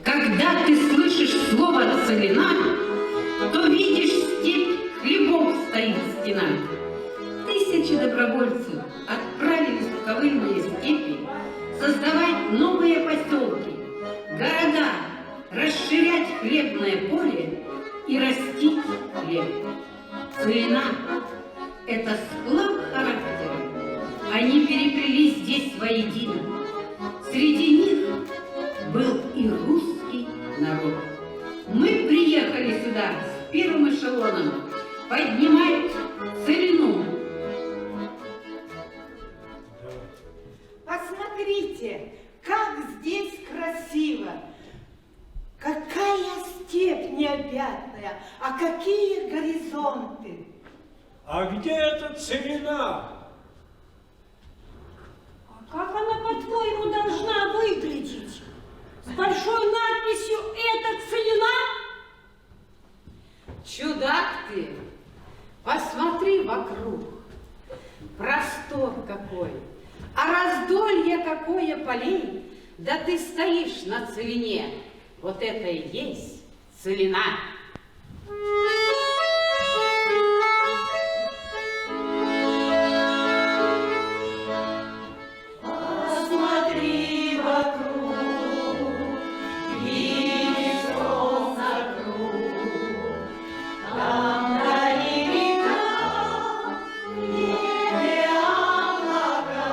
Когда ты слышишь слово «целина», то видишь степь хлебов стоит стена. Тысячи добровольцев отправились в ковыльные степи создавать новые поселки, города, расширять хлебное поле и растить хлеб. Целина – это сплав характера. Они переплелись здесь воедино. Среди них был и русский народ. Мы приехали сюда с первым эшелоном поднимать целину. Посмотрите, как здесь красиво. Какая степь необъятная, а какие горизонты. А где эта целина? А как она, по-твоему, должна выглядеть? С большой надписью «Это целина»? Чудак ты! Посмотри вокруг. Простор какой, а раздолье какое полей. Да ты стоишь на целине. Вот это и есть целина. Посмотри вокруг, видишь солнце круг, там вдали река, в небе облака,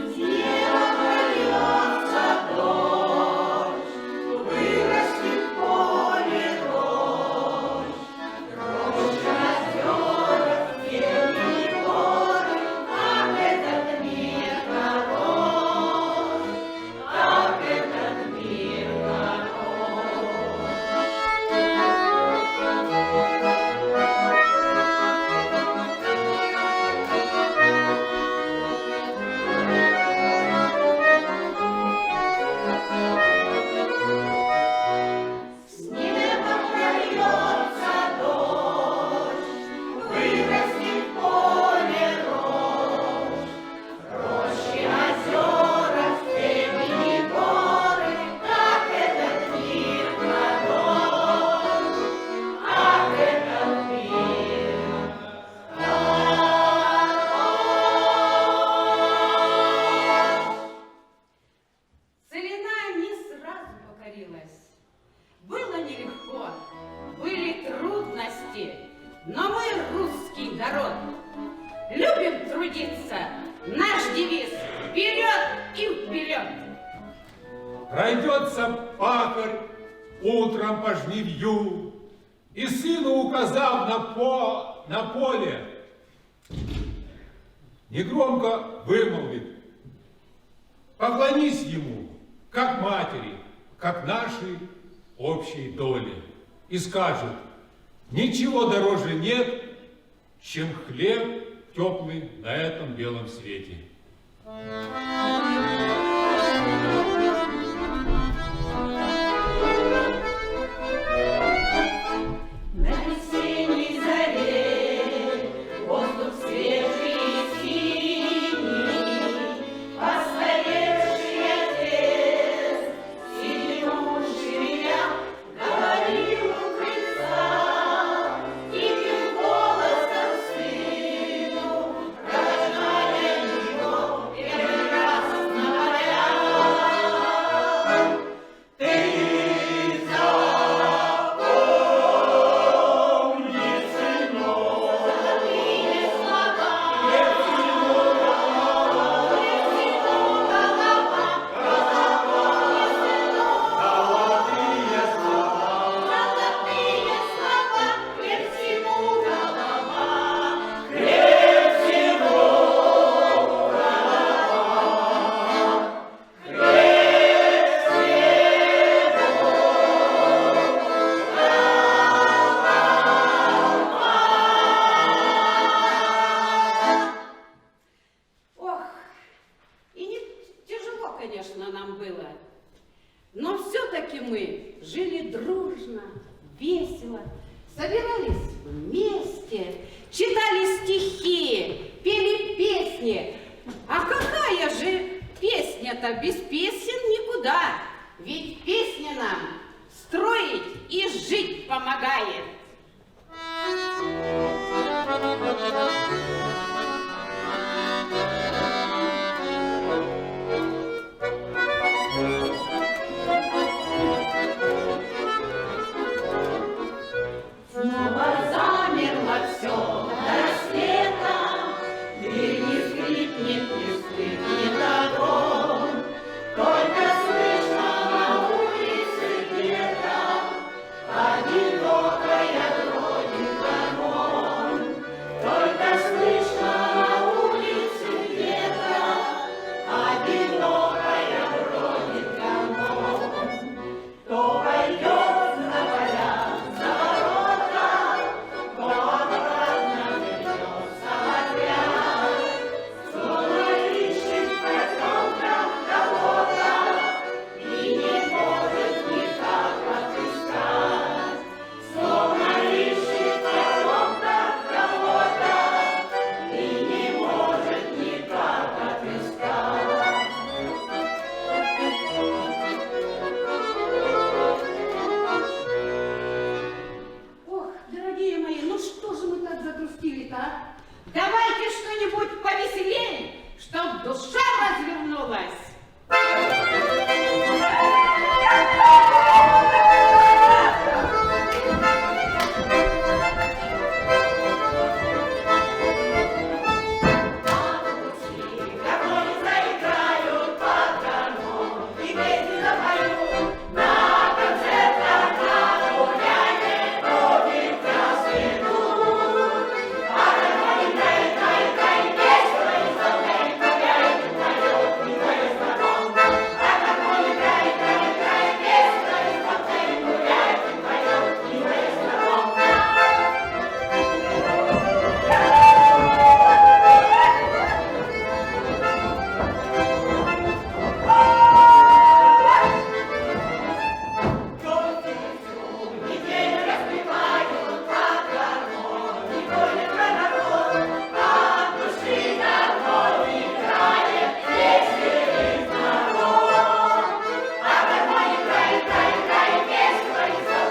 где прольется дождь, вырастет поле рощ, роща озера, степи горы, как этот мир хорош, как этот мир хорош. С неба прольется дождь, вырастет поле рощ, рощи, озера, степи и горы, как этот мир хорош, как этот мир хорош. Целина не сразу покорилась. Было нелегко, были трудности, но мы русский народ. Любим трудиться, наш девиз вперед и вперед. Пройдется пахарь утром по жнивью, и сыну указав на поле, негромко вымолвит: поклонись ему, как матери, как нашей общей доле, и скажет: ничего дороже нет, чем хлеб теплый на этом белом свете. На весенней заре воздух свежий и синий, постаревший отец, сидевший я, говорил у крыльца, тихим голосом сыну, рождая его первый раз на полях. Ты Ох, и не тяжело, конечно, нам было. Но все-таки мы жили дружно, весело, собирались вместе, читали стихи, пели песни. А какая же песня-то без песен никуда. Ведь песня нам строить и жить помогает. Снова замерло все до рассвета, дверь не скрипнет, не скрипнет огонь. Только слышно на улице где-то одинокая родинка мон. Только слышно на улице где-то одинокая родинка мон. Кто пойдет на поля за ворота, кто обратно вернется в отряд. Снова ищет потемках кого-то и не может никак отыскать. Снова ищет потемках кого-то и не может никак отыскать. Ох, дорогие мои, ну что же мы так загрустили-то, а? Давайте что-нибудь повеселее, чтоб душа развернулась. Гармони заиграют под гармон и песни запоют. На концертах, на гулянье ходит красный дух. А гармони играет весело и солнце, гуляет и поет, и поет знаком. А гармони играет весело и солнце, гуляет и поет, и поет знаком. Неделю распевают под гармон, и гонят на народ, от души домой играет веселый народ. А гармония играет весело и солнце,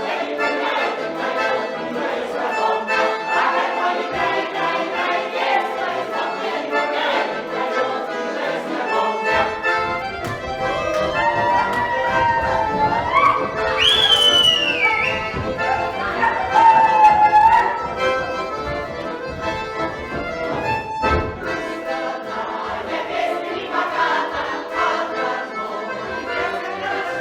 гуляет и поет, и поет знаком. А гармония играет весело и солнце, гуляет и поет, и поет знаком. Я песня не богата, под гармон, и песня хороша.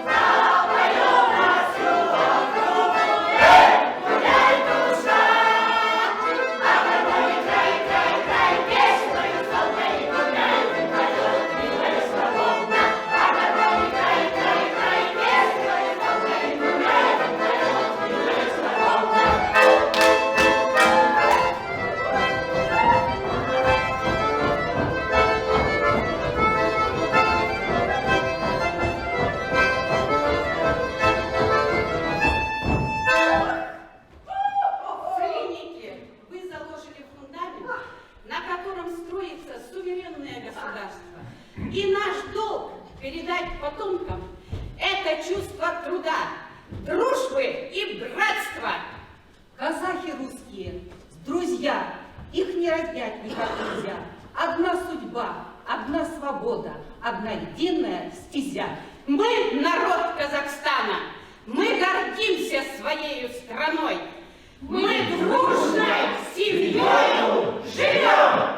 Запою на всю округу, гуляй, душа. А гармония играет весело и солнце, гуляет и поет, и поет знаком. А гармония играет весело и солнце, гуляет и поет, и поет знаком. Целинники, вы заложили фундамент, на котором строится суверенное государство. И наш долг передать потомкам это чувство труда, дружбы и братства. Казахи русские, друзья, их не раздять никак нельзя. Одна судьба, одна свобода, одна единая стезя. Мы народ Казахстана, мы гордимся своей страной, мы дружной семьей живем!